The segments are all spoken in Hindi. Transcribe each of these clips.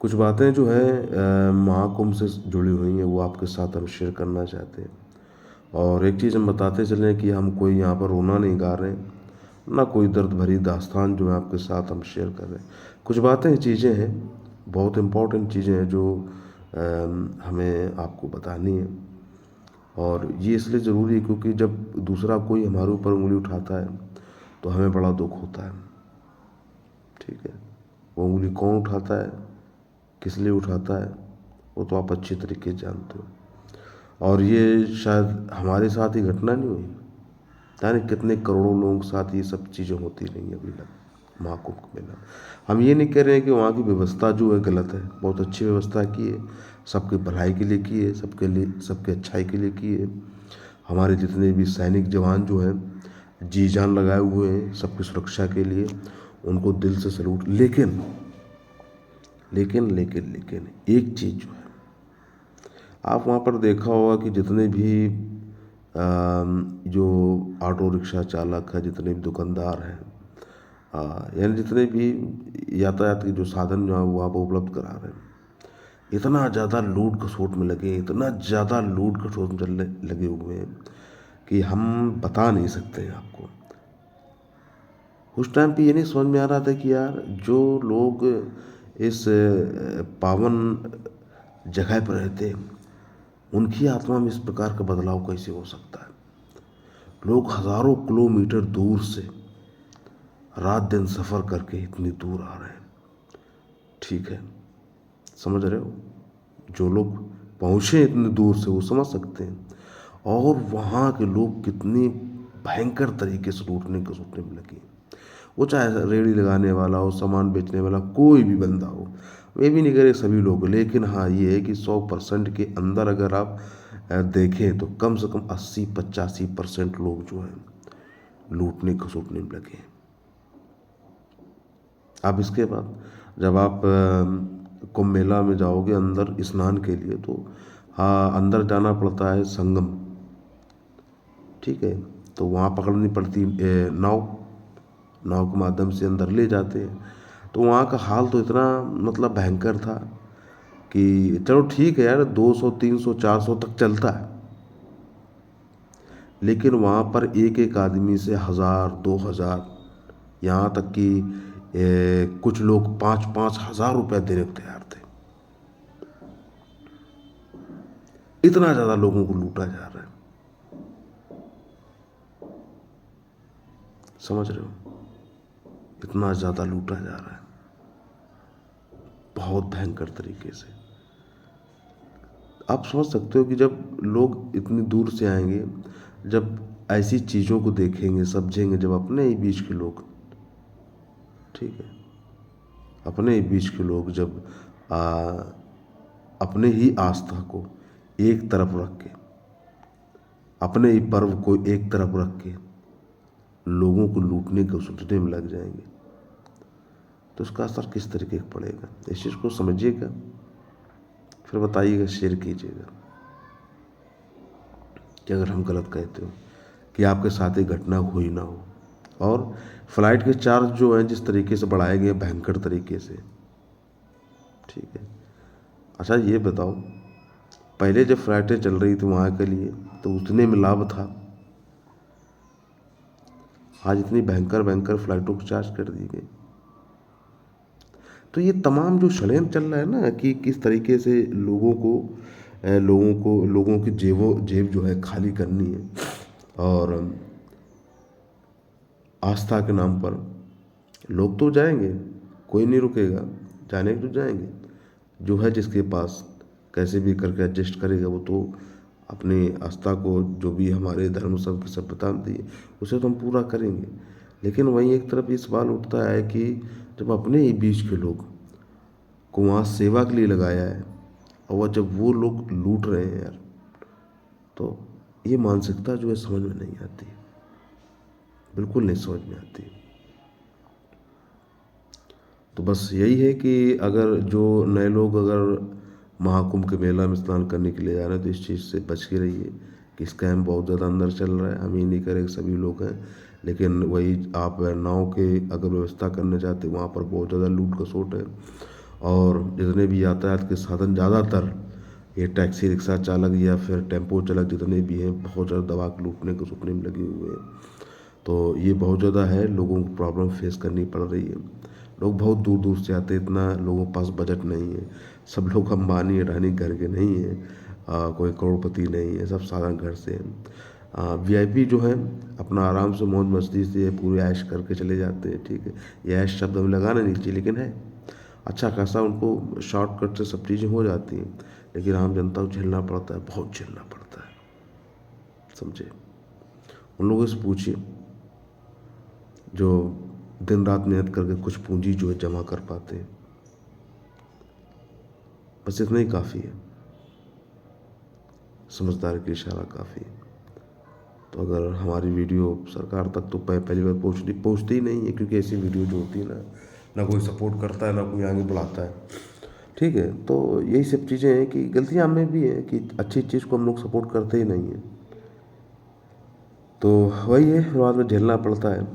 कुछ बातें जो हैं महाकुंभ से जुड़ी हुई हैं, वो आपके साथ हम शेयर करना चाहते हैं। और एक चीज़ हम बताते चलें कि हम कोई यहाँ पर रोना नहीं गा रहे हैं, ना कोई दर्द भरी दास्तान जो है आपके साथ हम शेयर कर रहे हैं। कुछ बातें चीज़ें हैं, बहुत इम्पोर्टेंट चीज़ें हैं जो हमें आपको बतानी है। और ये इसलिए ज़रूरी है क्योंकि जब दूसरा कोई हमारे ऊपर उंगली उठाता है तो हमें बड़ा दुख होता है। ठीक है, वो उंगली कौन उठाता है, किस लिए उठाता है, वो तो आप अच्छी तरीके से जानते हो। और ये शायद हमारे साथ ही घटना नहीं हुई, यानी कितने करोड़ों लोगों के साथ ये सब चीज़ें होती नहीं अभी तक। महाकुंभ का मेला, हम ये नहीं कह रहे हैं कि वहाँ की व्यवस्था जो है गलत है, बहुत अच्छी व्यवस्था की है, सबकी भलाई के लिए की है, सबके लिए, सबके अच्छाई के लिए की है। हमारे जितने भी सैनिक जवान जो हैं जी जान लगाए हुए हैं सबकी सुरक्षा के लिए, उनको दिल से सैल्यूट। लेकिन लेकिन लेकिन लेकिन एक चीज़ जो है, आप वहाँ पर देखा होगा कि जितने भी जो ऑटो रिक्शा चालक है, जितने भी दुकानदार हैं, यानी जितने भी यातायात के जो साधन जो है वो आप उपलब्ध करा रहे हैं, इतना ज़्यादा लूट खसोट में लगे, इतना ज़्यादा लूट खसोट में चलने लगे हुए हैं कि हम बता नहीं सकते हैं आपको। उस टाइम पे ये नहीं समझ में आ रहा था कि यार जो लोग इस पावन जगह पर रहते हैं, उनकी आत्मा में इस प्रकार का बदलाव कैसे हो सकता है। लोग हज़ारों किलोमीटर दूर से रात दिन सफ़र करके इतनी दूर आ रहे हैं। ठीक है, समझ रहे हो, जो लोग पहुँचे इतनी दूर से वो समझ सकते हैं। और वहाँ के लोग कितनी भयंकर तरीके से लूटने खसोटने में लगे, वो चाहे रेहड़ी लगाने वाला हो, सामान बेचने वाला, कोई भी बंदा हो। वे भी नहीं करे सभी लोग, लेकिन हाँ ये है कि 100% के अंदर अगर आप देखें तो कम से कम 80-85% लोग जो हैं लूटने खसोटने में लगे हैं। अब इसके बाद जब आप कुंभ मेला में जाओगे अंदर स्नान के लिए, तो हाँ अंदर जाना पड़ता है संगम। ठीक है, तो वहाँ पकड़नी पड़ती नाव, नाव के माध्यम से अंदर ले जाते हैं। तो वहाँ का हाल तो इतना मतलब भयंकर था कि चलो ठीक है यार, 200 300 400 तक चलता है, लेकिन वहाँ पर एक एक आदमी से 1000 2000, यहाँ तक कि कुछ लोग 5-5 हज़ार रुपये देने को तैयार थे। इतना ज़्यादा लोगों को लूटा जा रहा है, समझ रहे हो, इतना ज़्यादा लूटा जा रहा है बहुत भयंकर तरीके से। आप समझ सकते हो कि जब लोग इतनी दूर से आएंगे, जब ऐसी चीज़ों को देखेंगे समझेंगे, जब अपने ही बीच के लोग, ठीक है, अपने ही बीच के लोग जब अपने ही आस्था को एक तरफ रख के, अपने ही पर्व को एक तरफ रख के लोगों को लूटने को सुटने में लग जाएंगे, तो उसका असर किस तरीके का पड़ेगा, इस चीज़ को समझिएगा, फिर बताइएगा, शेयर कीजिएगा कि अगर हम गलत कहते हो कि आपके साथ ही घटना हुई ना हो। और फ्लाइट के चार्ज जो हैं जिस तरीके से बढ़ाए गए भयंकर तरीके से, ठीक है। अच्छा ये बताओ, पहले जब फ्लाइटें चल रही थी वहाँ के लिए तो उतने में लाभ था, आज इतनी भयंकर भयंकर फ्लाइटों को चार्ज कर दी गई। तो ये तमाम जो षड्यंत्र चल रहा है ना कि किस तरीके से लोगों की जेब जो है खाली करनी है, और आस्था के नाम पर लोग तो जाएंगे, कोई नहीं रुकेगा, जाने तो जाएंगे, जो है जिसके पास कैसे भी करके एडजस्ट करेगा, वो तो अपनी आस्था को, जो भी हमारे धर्म सब सभ्यता दी उसे तो हम पूरा करेंगे। लेकिन वहीं एक तरफ ये सवाल उठता है कि जब अपने ही बीच के लोग को वहाँ सेवा के लिए लगाया है, और वह जब वो लोग लूट रहे हैं यार, तो ये मानसिकता जो है समझ में नहीं आती, बिल्कुल नहीं समझ में आती। तो बस यही है कि अगर जो नए लोग अगर महाकुंभ के मेला में स्नान करने के लिए जा रहे हैं तो इस चीज़ से बच के रहिए कि स्कैम बहुत ज़्यादा अंदर चल रहा है। हम ये नहीं करें कि सभी लोग हैं, लेकिन वही आप नाव के अगर व्यवस्था करने जाते वहाँ पर बहुत ज़्यादा लूट खसोट है। और जितने भी यातायात के साधन ज़्यादातर ये टैक्सी रिक्शा चालक या फिर टेम्पो चालक जितने भी हैं बहुत ज़्यादा दबा के लूटने के सुपने में लगे हुए हैं। तो ये बहुत ज़्यादा है, लोगों को प्रॉब्लम फेस करनी पड़ रही है। लोग बहुत दूर दूर से आते हैं, इतना लोगों के पास बजट नहीं है। सब लोग अंबानी अडानी घर के नहीं है, कोई करोड़पति नहीं है, सब साधारण घर से हैं। वीआईपी जो है अपना आराम से मौज मस्ती से पूरे ऐश करके चले जाते हैं, ठीक है। ये ऐश शब्द हमें लगाना नहीं चाहिए, लेकिन है अच्छा खासा उनको शॉर्टकट से सब चीज़ें हो जाती हैं, लेकिन आम जनता को झेलना पड़ता है, बहुत झेलना पड़ता है, समझे। उन लोगों से पूछिए जो दिन रात मेहनत करके कुछ पूंजी जो है जमा कर पाते हैं, बस इतना ही काफ़ी है, समझदारी का इशारा काफ़ी है। तो अगर हमारी वीडियो सरकार तक तो पहली बार पहुँचती ही नहीं है, क्योंकि ऐसी वीडियो जो होती है ना कोई सपोर्ट करता है ना कोई आगे बढ़ाता है, ठीक है। तो यही सब चीज़ें हैं कि गलतियाँ हमें भी है कि अच्छी चीज़ को हम लोग सपोर्ट करते ही नहीं हैं, तो वही है, बाद में झेलना पड़ता है।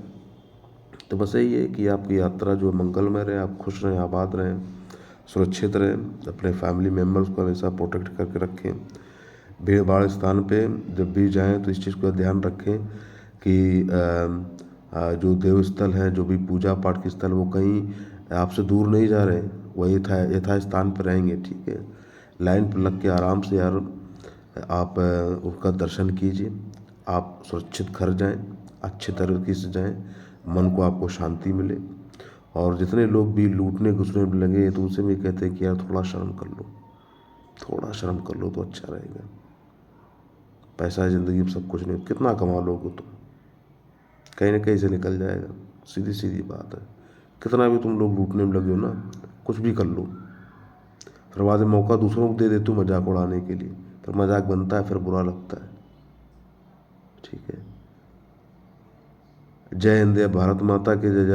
तो बस यही है कि आपकी यात्रा जो मंगलमय रहे, आप खुश रहें, आबाद रहें, सुरक्षित रहें, अपने फैमिली मेम्बर्स को हमेशा प्रोटेक्ट करके रखें। भीड़ भाड़ स्थान पे जब भी जाएं तो इस चीज़ का ध्यान रखें कि जो देव स्थल हैं, जो भी पूजा पाठ के स्थल, वो कहीं आपसे दूर नहीं जा रहे हैं, वही यथा स्थान पर रहेंगे, ठीक है। लाइन पर लग के आराम से यार आप उनका दर्शन कीजिए, आप सुरक्षित घर जाएं, अच्छे तरीके से जाएं, मन को आपको शांति मिले। और जितने लोग भी लूटने घुसने में लगे तो उनसे भी कहते हैं कि यार थोड़ा शर्म कर लो, थोड़ा शर्म कर लो तो अच्छा रहेगा। पैसा ज़िंदगी में सब कुछ नहीं, कितना कमा लोगे तुम, कहीं ना कहीं से निकल जाएगा, सीधी सीधी बात है। कितना भी तुम लोग लूटने में लगे हो ना, कुछ भी कर लो, फिर बाद में मौका दूसरों को दे देते हो मजाक उड़ाने के लिए, फिर मजाक बनता है, फिर बुरा लगता है, ठीक है। जय हिंद या भारत माता की जय,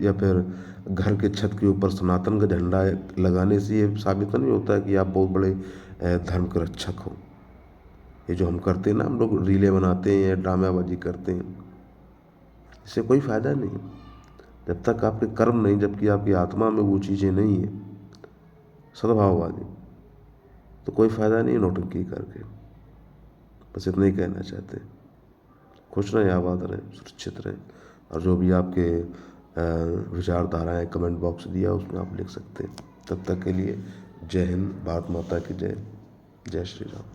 या फिर घर के छत के ऊपर सनातन का झंडा लगाने से ये साबित नहीं होता कि आप बहुत बड़े धर्म के रक्षक हो। ये जो हम करते हैं ना, हम लोग रीलें बनाते हैं, ड्रामेबाजी करते हैं, इससे कोई फ़ायदा नहीं है। जब तक आपके कर्म नहीं, जबकि आपकी आत्मा में वो चीज़ें नहीं है सद्भाववादी, तो कोई फ़ायदा नहीं है नौटंकी करके। बस इतना ही कहना चाहते हैं। खुश रहें, आबाद रहें, सुरक्षित रहें, और जो भी आपके विचारधाराएँ कमेंट बॉक्स दिया उसमें आप लिख सकते हैं। तब तक के लिए जय हिंद, भारत माता की जय, जय श्री राम।